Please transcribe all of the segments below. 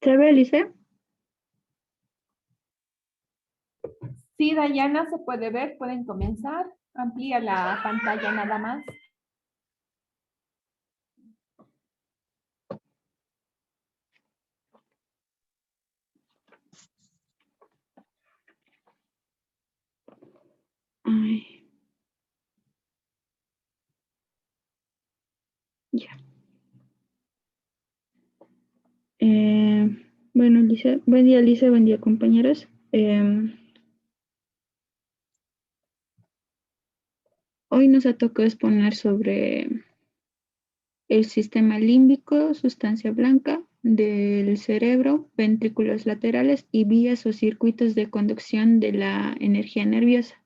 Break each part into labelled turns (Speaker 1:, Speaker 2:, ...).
Speaker 1: ¿Se ve, Alice?
Speaker 2: Sí, Dayana, se puede ver, pueden comenzar. Amplía la pantalla nada más.
Speaker 1: Ay. Ya. Bueno, Alice, buen día, Alice, buen día, compañeros. Hoy nos ha tocado exponer sobre el sistema límbico, sustancia blanca del cerebro, ventrículos laterales y vías o circuitos de conducción de la energía nerviosa.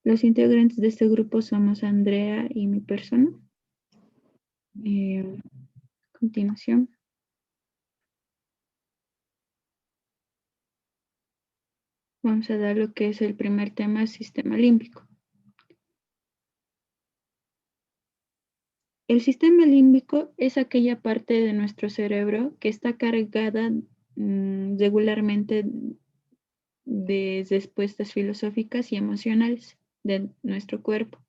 Speaker 1: Los integrantes de este grupo somos Andrea y mi persona. A continuación. Vamos a dar lo que es el primer tema, sistema límbico. El sistema límbico es aquella parte de nuestro cerebro que está cargada regularmente de respuestas filosóficas y emocionales de nuestro cuerpo.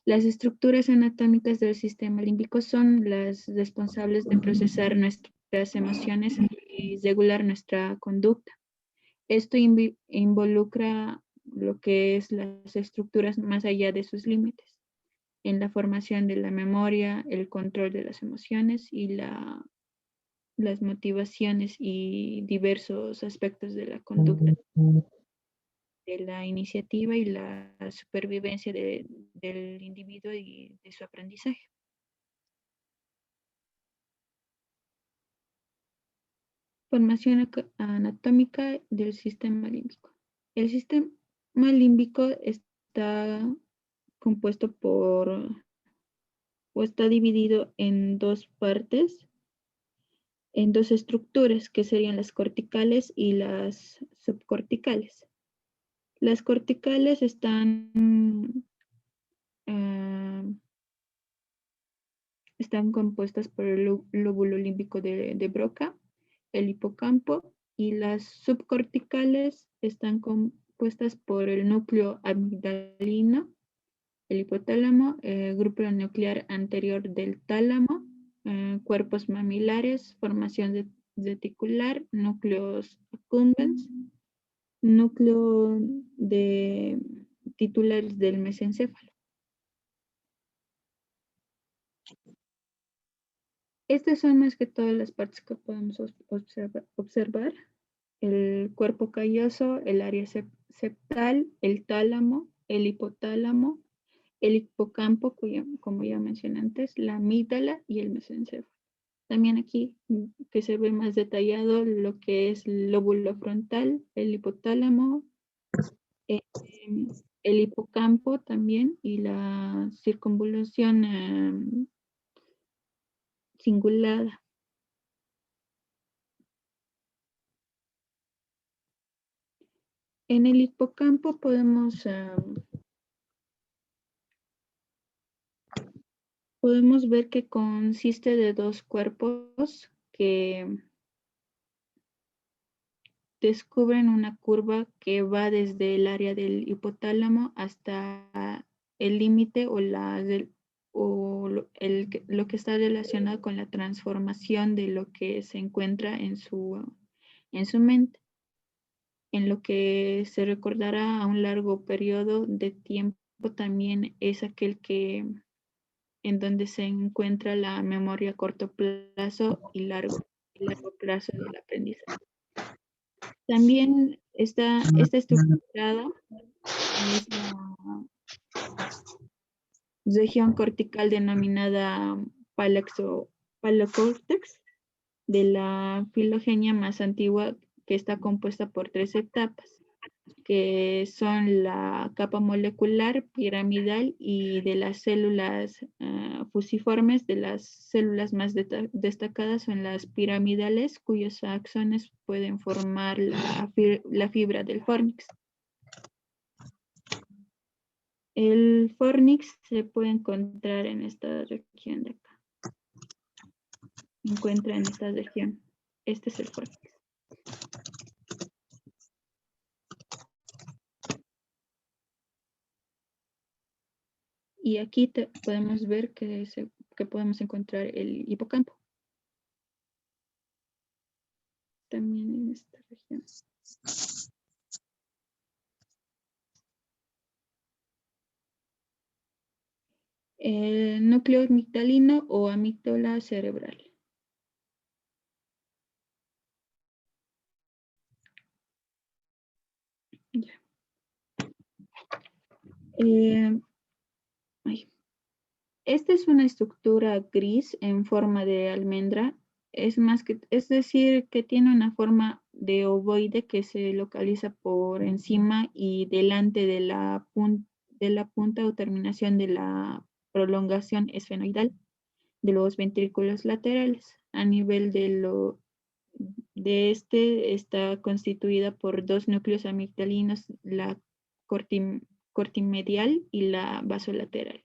Speaker 1: Las estructuras anatómicas del sistema límbico son las responsables de procesar nuestras emociones y regular nuestra conducta. Esto involucra lo que es las estructuras más allá de sus límites, en la formación de la memoria, el control de las emociones y las motivaciones y diversos aspectos de la conducta, de la iniciativa y la supervivencia del individuo y de su aprendizaje. Formación anatómica del sistema límbico. El sistema límbico está compuesto o está dividido en dos partes, en dos estructuras que serían las corticales y las subcorticales. Las corticales están compuestas por el lóbulo límbico de Broca, el hipocampo, y las subcorticales están compuestas por el núcleo amigdalino, el hipotálamo, grupo nuclear anterior del tálamo, cuerpos mamilares, formación reticular, núcleos accumbens, núcleo de titulares del mesencéfalo. Estas son más que todas las partes que podemos observar. El cuerpo calloso, el área septal, el tálamo, el hipotálamo, el hipocampo, como ya mencioné antes, la amígdala y el mesencéfalo. También aquí que se ve más detallado lo que es el lóbulo frontal, el hipotálamo, eh, el hipocampo también y la circunvalación cingulada. En el hipocampo podemos ver que consiste de dos cuerpos que descubren una curva que va desde el área del hipotálamo hasta el límite o lo que está relacionado con la transformación de lo que se encuentra en su mente, en lo que se recordará a un largo periodo de tiempo también es aquel que en donde se encuentra la memoria a corto plazo y largo plazo del aprendizaje. También está estructurada es la región cortical denominada palocórtex de la filogenia más antigua, que está compuesta por tres etapas, que son la capa molecular piramidal y de las células fusiformes. De las células más destacadas son las piramidales, cuyos axones pueden formar la fibra del fornix. El fornix se puede encontrar en esta región de acá. Se encuentra en esta región. Este es el córtex. Y aquí podemos ver que podemos encontrar el hipocampo. También en esta región. El núcleo amigdalino o amígdala cerebral. Ya. Esta es una estructura gris en forma de almendra. Es decir, que tiene una forma de ovoide que se localiza por encima y delante de la punta o terminación de la prolongación esfenoidal de los ventrículos laterales. A nivel de este está constituida por dos núcleos amigdalinos, la cortimedial y la basolateral.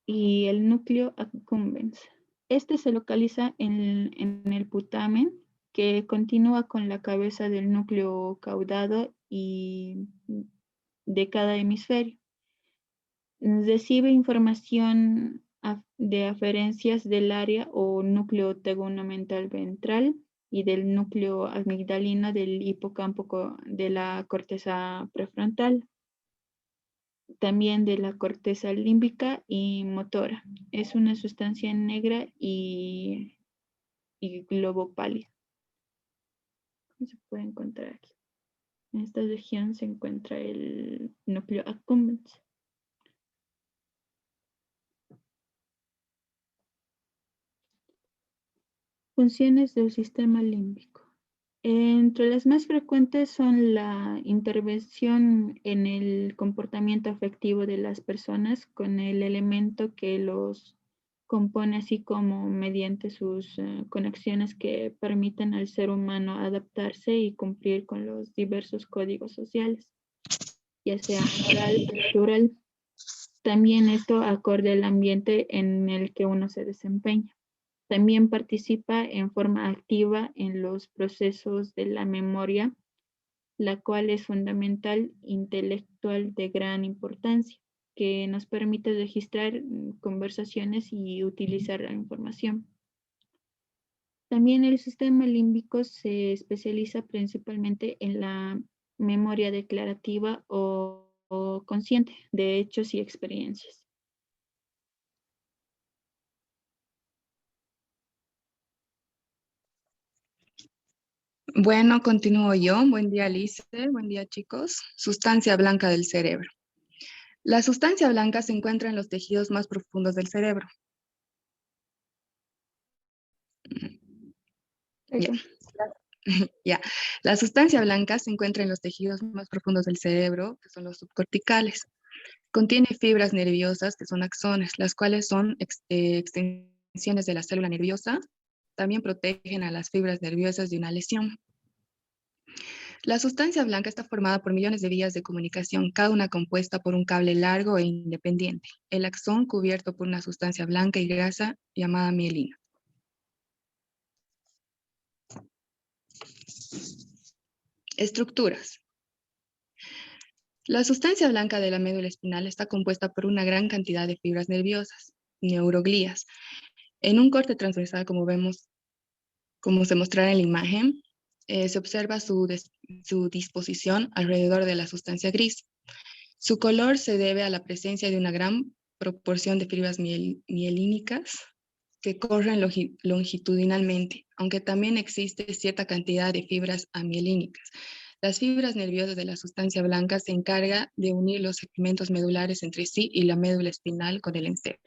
Speaker 1: Y el núcleo accumbens. Este se localiza en el putamen, que continúa con la cabeza del núcleo caudado y de cada hemisferio. Recibe información de aferencias del área o núcleo tegumenomental ventral y del núcleo amigdalino del hipocampo de la corteza prefrontal, también de la corteza límbica y motora. Es una sustancia negra y globo pálido. Se puede encontrar aquí. En esta región se encuentra el núcleo accumbens. Funciones del sistema límbico. Entre las más frecuentes son la intervención en el comportamiento afectivo de las personas con el elemento que los compone, así como mediante sus conexiones que permiten al ser humano adaptarse y cumplir con los diversos códigos sociales, ya sea moral, cultural. También esto acorde al ambiente en el que uno se desempeña. También participa en forma activa en los procesos de la memoria, la cual es fundamental intelectual de gran importancia, que nos permite registrar conversaciones y utilizar la información. También el sistema límbico se especializa principalmente en la memoria declarativa o consciente de hechos y experiencias.
Speaker 3: Bueno, continúo yo. Buen día, Alice. Buen día, chicos. Sustancia blanca del cerebro. La sustancia blanca se encuentra en los tejidos más profundos del cerebro. Ya. Ya. La sustancia blanca se encuentra en los tejidos más profundos del cerebro, que son los subcorticales. Contiene fibras nerviosas, que son axones, las cuales son extensiones de la célula nerviosa. También protegen a las fibras nerviosas de una lesión. La sustancia blanca está formada por millones de vías de comunicación, cada una compuesta por un cable largo e independiente. El axón cubierto por una sustancia blanca y grasa llamada mielina. Estructuras. La sustancia blanca de la médula espinal está compuesta por una gran cantidad de fibras nerviosas, neuroglías. En un corte transversal, como vemos, como se mostrará en la imagen, se observa su disposición alrededor de la sustancia gris. Su color se debe a la presencia de una gran proporción de fibras mielínicas que corren longitudinalmente, aunque también existe cierta cantidad de fibras amielínicas. Las fibras nerviosas de la sustancia blanca se encargan de unir los segmentos medulares entre sí y la médula espinal con el encéfalo.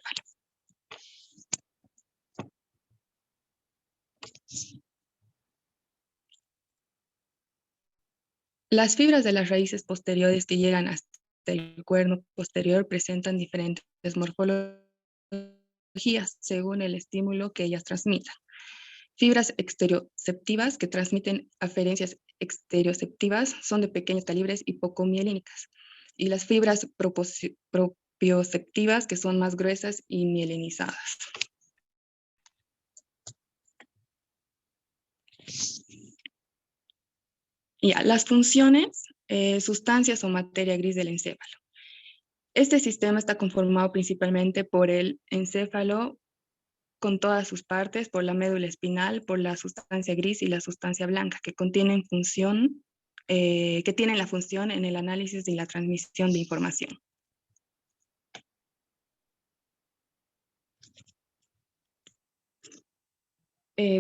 Speaker 3: Las fibras de las raíces posteriores que llegan hasta el cuerno posterior presentan diferentes morfologías según el estímulo que ellas transmitan. Fibras exteroceptivas que transmiten aferencias exteroceptivas son de pequeños calibres y poco mielínicas. y las fibras propioceptivas, que son más gruesas y mielinizadas. Ya, las funciones, sustancias o materia gris del encéfalo. Este sistema está conformado principalmente por el encéfalo con todas sus partes, por la médula espinal, por la sustancia gris y la sustancia blanca, que contienen función, que tienen la función en el análisis y la transmisión de información.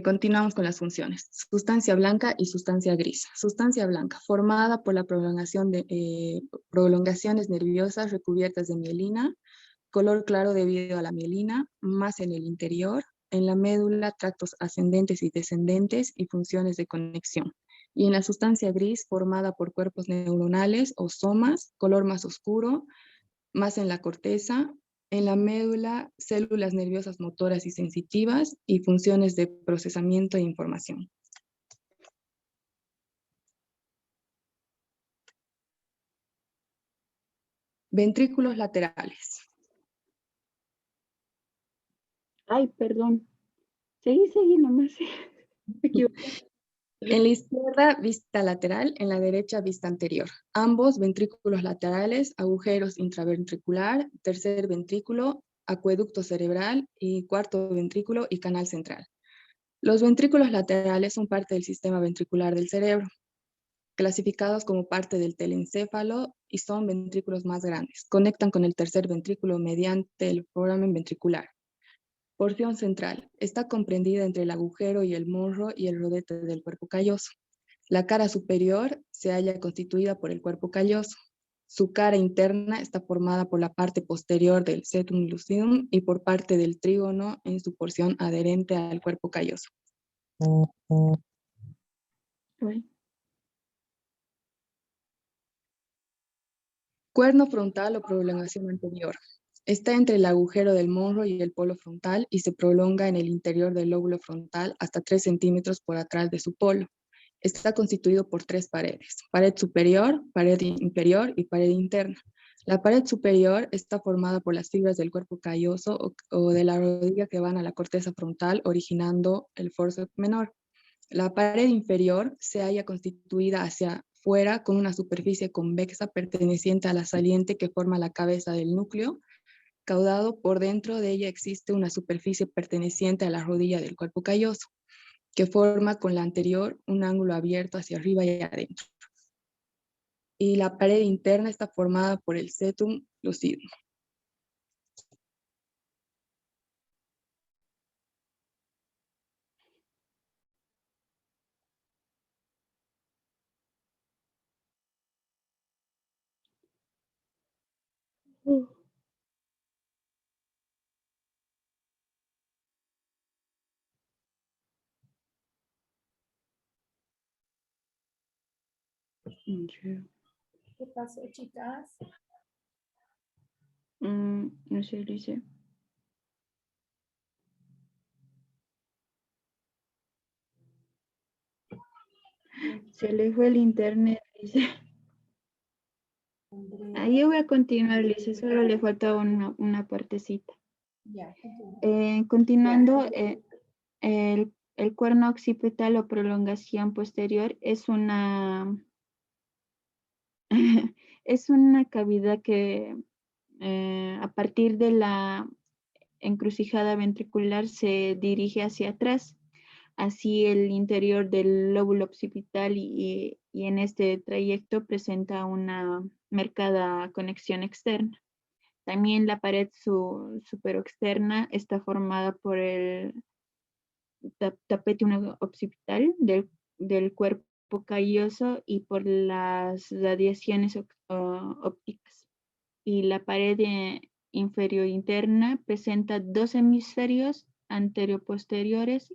Speaker 3: Continuamos con las funciones. Sustancia blanca y sustancia gris. Sustancia blanca, formada por la prolongación de prolongaciones nerviosas recubiertas de mielina, color claro debido a la mielina, más en el interior, en la médula, tractos ascendentes y descendentes y funciones de conexión. Y en la sustancia gris, formada por cuerpos neuronales o somas, color más oscuro, más en la corteza, en la médula, células nerviosas motoras y sensitivas y funciones de procesamiento de información. Ventrículos laterales.
Speaker 1: Ay, perdón. Seguí nomás. Me equivoqué.
Speaker 3: En la izquierda, vista lateral, en la derecha, vista anterior. Ambos ventrículos laterales, agujeros intraventricular, tercer ventrículo, acueducto cerebral y cuarto ventrículo y canal central. Los ventrículos laterales son parte del sistema ventricular del cerebro, clasificados como parte del telencéfalo y son ventrículos más grandes. Conectan con el tercer ventrículo mediante el foramen ventricular. Porción central. Está comprendida entre el agujero y el morro y el rodete del cuerpo calloso. La cara superior se halla constituida por el cuerpo calloso. Su cara interna está formada por la parte posterior del septum lucidum y por parte del trígono en su porción adherente al cuerpo calloso.
Speaker 1: Ay,
Speaker 3: Cuerno frontal o prolongación anterior. Está entre el agujero del morro y el polo frontal y se prolonga en el interior del lóbulo frontal hasta 3 centímetros por atrás de su polo. Está constituido por 3 paredes: pared superior, pared inferior y pared interna. La pared superior está formada por las fibras del cuerpo calloso o de la rodilla que van a la corteza frontal, originando el forceps menor. La pared inferior se halla constituida hacia fuera con una superficie convexa perteneciente a la saliente que forma la cabeza del núcleo caudado. Por dentro de ella existe una superficie perteneciente a la rodilla del cuerpo calloso, que forma con la anterior un ángulo abierto hacia arriba y adentro. Y la pared interna está formada por el septum lucidum.
Speaker 1: uh, ya.
Speaker 2: ¿Qué pasó, chicas?
Speaker 1: No sé, dice. Se le fue el internet, dice.
Speaker 2: Andrea.
Speaker 1: Ahí yo voy a continuar, dice. Solo le faltaba una partecita.
Speaker 2: Ya, continúa.
Speaker 1: Continuando, el cuerno occipital o prolongación posterior es una, es una cavidad que a partir de la encrucijada ventricular se dirige hacia atrás. Así el interior del lóbulo occipital y en este trayecto presenta una marcada conexión externa. También la pared superexterna está formada por el tapete occipital del cuerpo calloso y por las radiaciones ópticas. Y la pared inferior interna presenta dos hemisferios anteroposteriores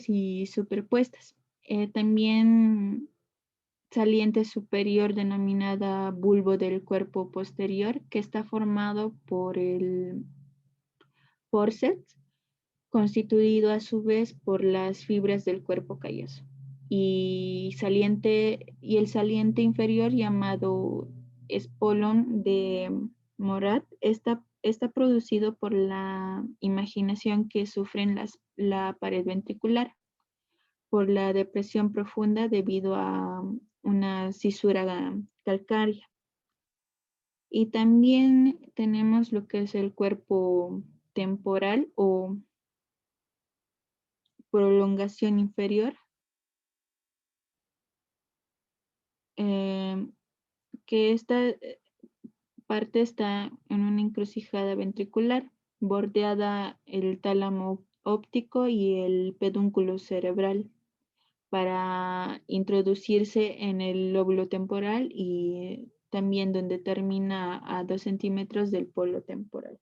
Speaker 1: y superpuestas. También saliente superior denominada bulbo del cuerpo posterior, que está formado por el forceps, constituido a su vez por las fibras del cuerpo calloso. y el saliente inferior llamado espolón de Morat está producido por la imaginación que sufren la pared ventricular por la depresión profunda debido a una cisura calcárea. Y también tenemos lo que es el cuerpo temporal o prolongación inferior, que esta parte está en una encrucijada ventricular, bordeada el tálamo óptico y el pedúnculo cerebral, para introducirse en el lóbulo temporal y también donde termina a 2 centímetros del polo temporal.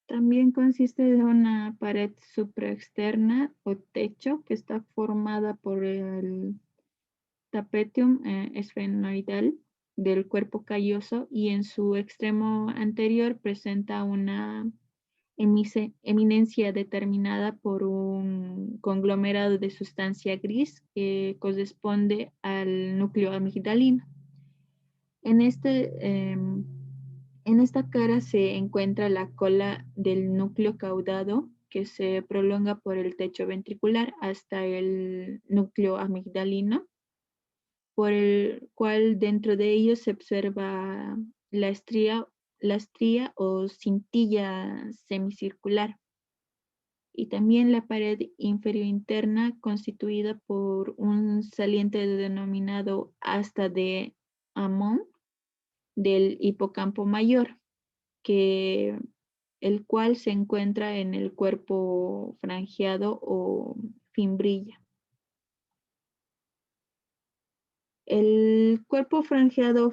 Speaker 1: También consiste de una pared supraexterna o techo que está formada por el tapetum esfenoidal del cuerpo calloso y en su extremo anterior presenta una eminencia determinada por un conglomerado de sustancia gris que corresponde al núcleo amigdalino. En esta cara se encuentra la cola del núcleo caudado que se prolonga por el techo ventricular hasta el núcleo amigdalino, por el cual dentro de ellos se observa la estría o cintilla semicircular, y también la pared inferior interna constituida por un saliente denominado asta de Amon del hipocampo mayor, el cual se encuentra en el cuerpo franjeado o fimbrilla. El cuerpo franjeado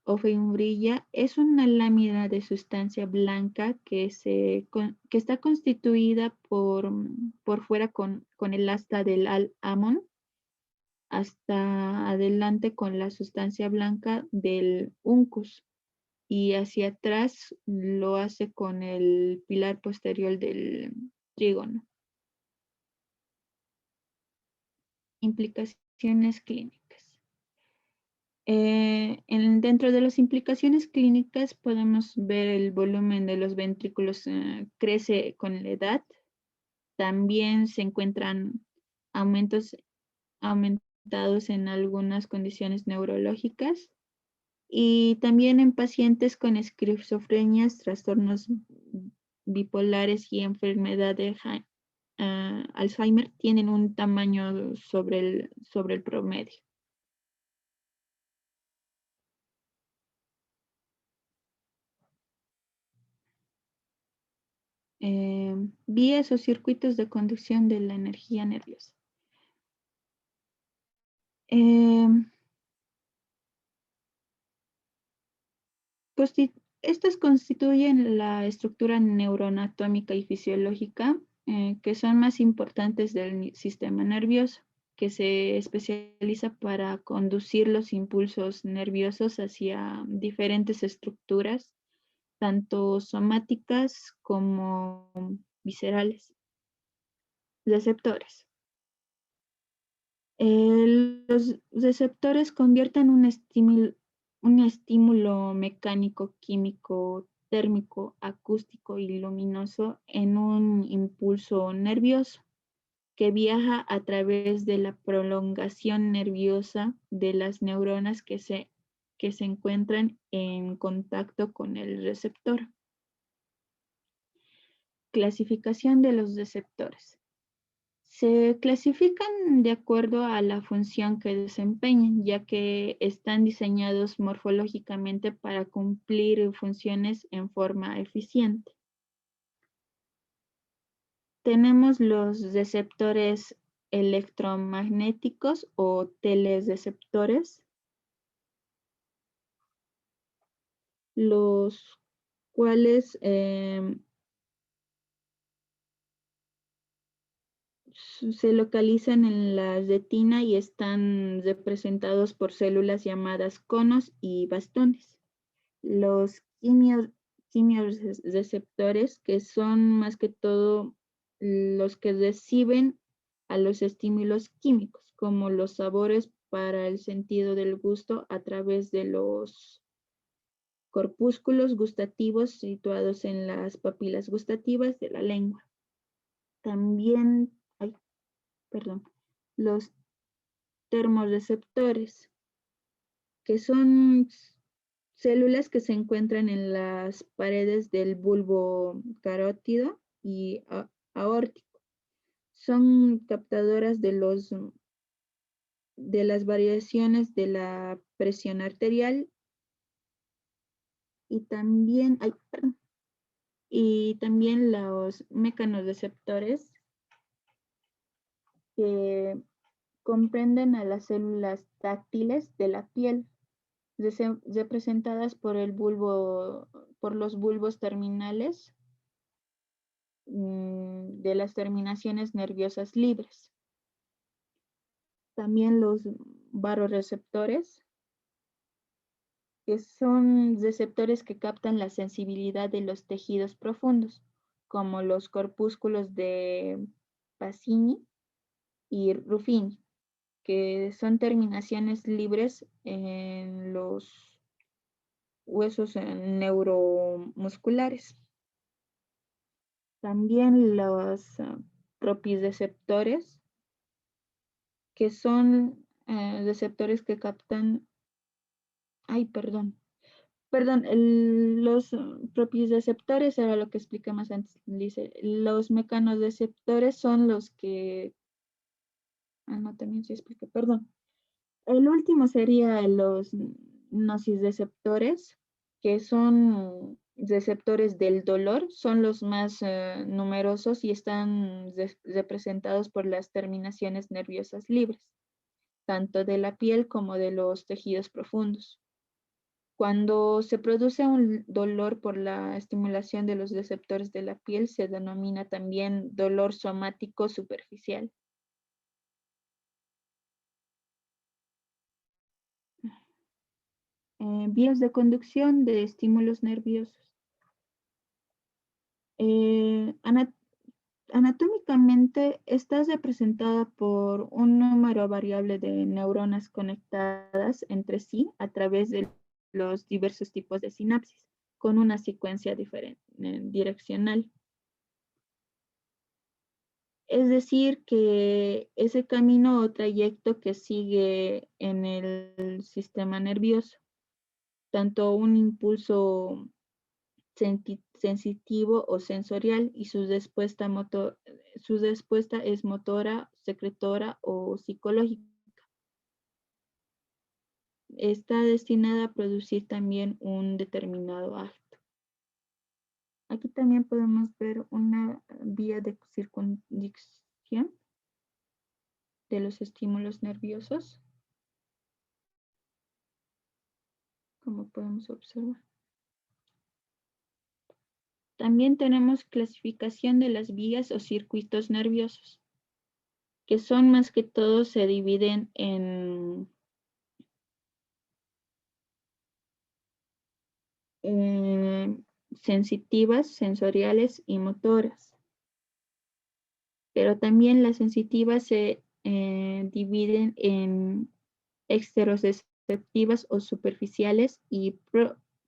Speaker 1: o fimbrilla es una lámina de sustancia blanca que está constituida por fuera con el asta del Amon, hasta adelante con la sustancia blanca del uncus, y hacia atrás lo hace con el pilar posterior del trígono. Implicaciones clínicas. Dentro de las implicaciones clínicas podemos ver el volumen de los ventrículos crece con la edad. También se encuentran aumentados en algunas condiciones neurológicas, y también en pacientes con esquizofrenias, trastornos bipolares y enfermedad de Alzheimer tienen un tamaño sobre el promedio. Vías o circuitos de conducción de la energía nerviosa. Estas constituyen la estructura neuroanatómica y fisiológica que son más importantes del sistema nervioso, que se especializa para conducir los impulsos nerviosos hacia diferentes estructuras, tanto somáticas como viscerales. Receptores. Los receptores convierten un estímulo mecánico, químico, térmico, acústico y luminoso en un impulso nervioso que viaja a través de la prolongación nerviosa de las neuronas que se encuentran en contacto con el receptor. Clasificación de los receptores. Se clasifican de acuerdo a la función que desempeñan, ya que están diseñados morfológicamente para cumplir funciones en forma eficiente. Tenemos los receptores electromagnéticos o telereceptores, los cuales se localizan en la retina y están representados por células llamadas conos y bastones. Los quimiorreceptores, que son más que todo los que reciben a los estímulos químicos, como los sabores para el sentido del gusto a través de los corpúsculos gustativos situados en las papilas gustativas de la lengua. También, los termorreceptores, que son células que se encuentran en las paredes del bulbo carótido y aórtico. Son captadoras de las variaciones de la presión arterial y también, los mecanorreceptores, que comprenden a las células táctiles de la piel, representadas por los bulbos terminales de las terminaciones nerviosas libres. También los barorreceptores, que son receptores que captan la sensibilidad de los tejidos profundos, como los corpúsculos de Pacini y Ruffini, que son terminaciones libres en los huesos neuromusculares. También los propioreceptores, que son receptores que captan, los propioreceptores era lo que expliqué más antes. Dice, los mecanorreceptores son los que, también se explica, perdón. El último sería los nociceptores, que son receptores del dolor, son los más numerosos y están representados por las terminaciones nerviosas libres, tanto de la piel como de los tejidos profundos. Cuando se produce un dolor por la estimulación de los receptores de la piel, se denomina también dolor somático superficial. Vías de conducción de estímulos nerviosos. Anatómicamente está representada por un número variable de neuronas conectadas entre sí a través de los diversos tipos de sinapsis, con una secuencia direccional. Es decir, que ese camino o trayecto que sigue en el sistema nervioso, tanto un impulso sensitivo o sensorial, y su respuesta es motora, secretora o psicológica. Está destinada a producir también un determinado acto. Aquí también podemos ver una vía de circundición de los estímulos nerviosos, como podemos observar. También tenemos clasificación de las vías o circuitos nerviosos, que son más que todo se dividen en sensitivas, sensoriales y motoras. Pero también las sensitivas se dividen en exteroceptivas o superficiales y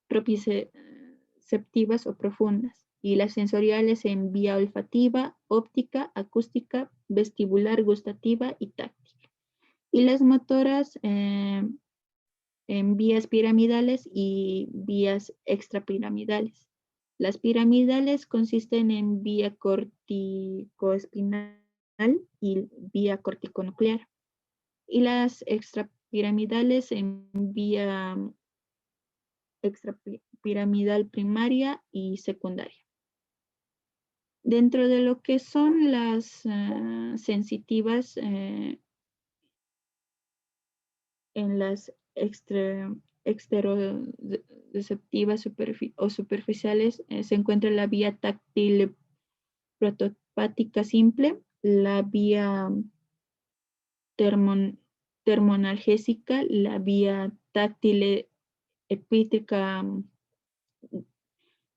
Speaker 1: propioceptivas o profundas. Y las sensoriales en vía olfativa, óptica, acústica, vestibular, gustativa y táctil. Y las motoras en vías piramidales y vías extrapiramidales. Las piramidales consisten en vía corticoespinal y vía corticonuclear, y las extrapiramidales en vía extrapiramidal primaria y secundaria. Dentro de lo que son las sensitivas, en las exteroreceptivas o superficiales se encuentra la vía táctil protopática simple la vía termonalgésica, la vía táctil epítrica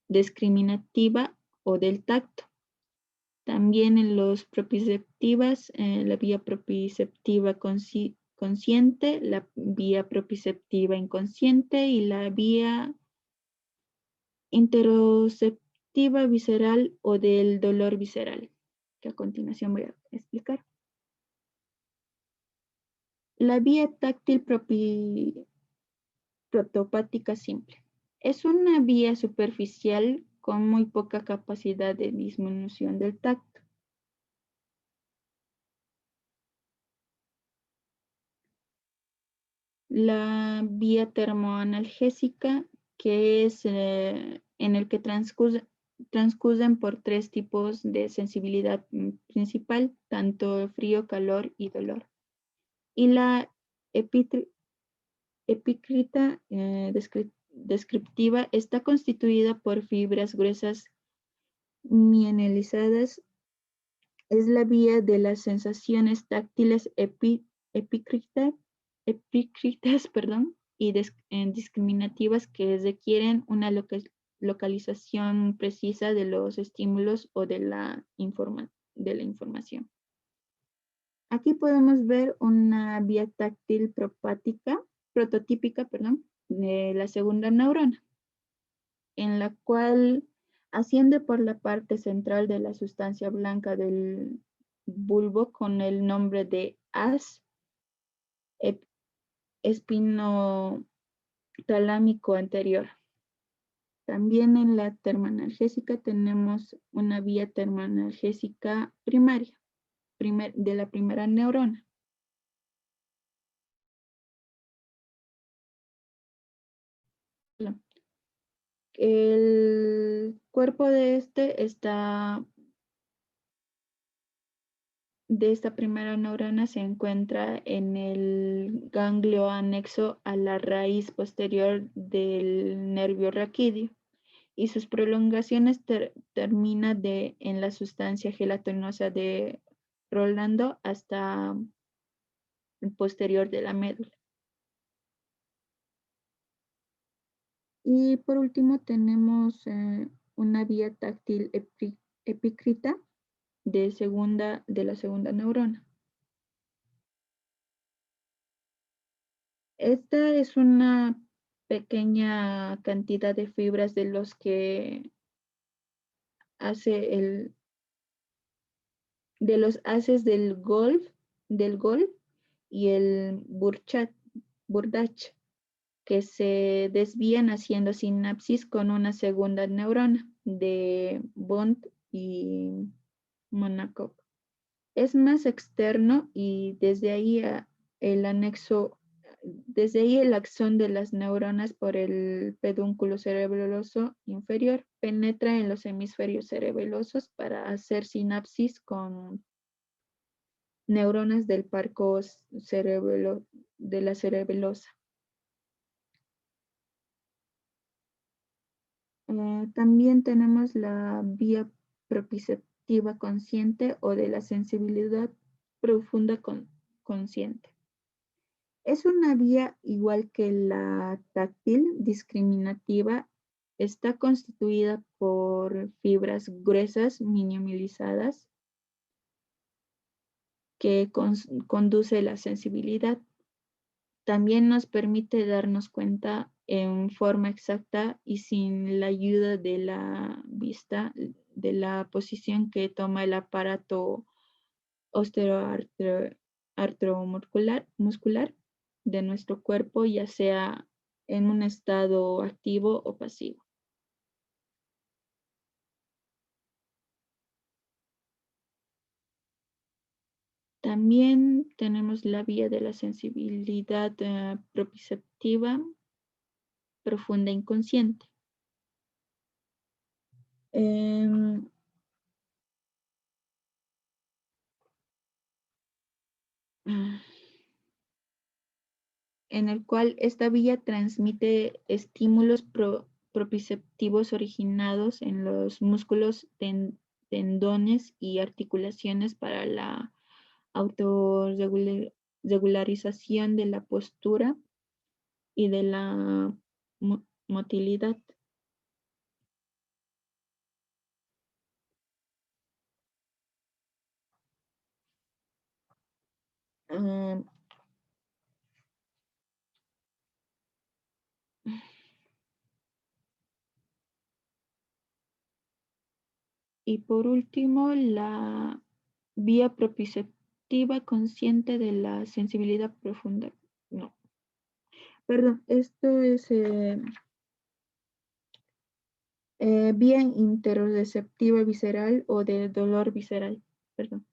Speaker 1: discriminativa o del tacto. También en los proprioceptivas, la vía proprioceptiva consciente, la vía proprioceptiva inconsciente y la vía interoceptiva visceral o del dolor visceral, que a continuación voy a explicar. La vía táctil protopática simple. Es una vía superficial con muy poca capacidad de disminución del tacto. La vía termoanalgésica, que es en el que transcurren por tres tipos de sensibilidad principal, tanto frío, calor y dolor. Y la epícrita descriptiva está constituida por fibras gruesas mielinizadas. Es la vía de las sensaciones táctiles epícritas, y discriminativas que requieren una localización precisa de los estímulos o de la información. Aquí podemos ver una vía táctil prototípica, de la segunda neurona, en la cual asciende por la parte central de la sustancia blanca del bulbo con el nombre de haz espinotalámico anterior. También en la termoanalgésica tenemos una vía termoanalgésica primaria, de la primera neurona. El cuerpo de esta primera neurona se encuentra en el ganglio anexo a la raíz posterior del nervio raquídeo y sus prolongaciones terminan en la sustancia gelatinosa de Rolando hasta el posterior de la médula. Y por último tenemos una vía táctil epícrita de la segunda neurona. Esta es una pequeña cantidad de fibras de los que de los haces del golf y el Burdach, que se desvían haciendo sinapsis con una segunda neurona de Bond y Monaco. Es más externo y desde ahí el axón de las neuronas por el pedúnculo cerebeloso inferior penetra en los hemisferios cerebelosos para hacer sinapsis con neuronas del parco de la cerebelosa. También tenemos la vía proprioceptiva consciente o de la sensibilidad profunda consciente. Es una vía igual que la táctil discriminativa, está constituida por fibras gruesas minimalizadas que conduce la sensibilidad. También nos permite darnos cuenta en forma exacta y sin la ayuda de la vista de la posición que toma el aparato muscular de nuestro cuerpo, ya sea en un estado activo o pasivo. También tenemos la vía de la sensibilidad proprioceptiva profunda inconsciente. En el cual esta vía transmite estímulos proprioceptivos originados en los músculos tendones y articulaciones para la autorregularización de la postura y de la motilidad. Ah, y por último, la vía propioceptiva consciente de la sensibilidad profunda. No, perdón, esto es vía interoceptiva visceral o de dolor visceral. Perdón.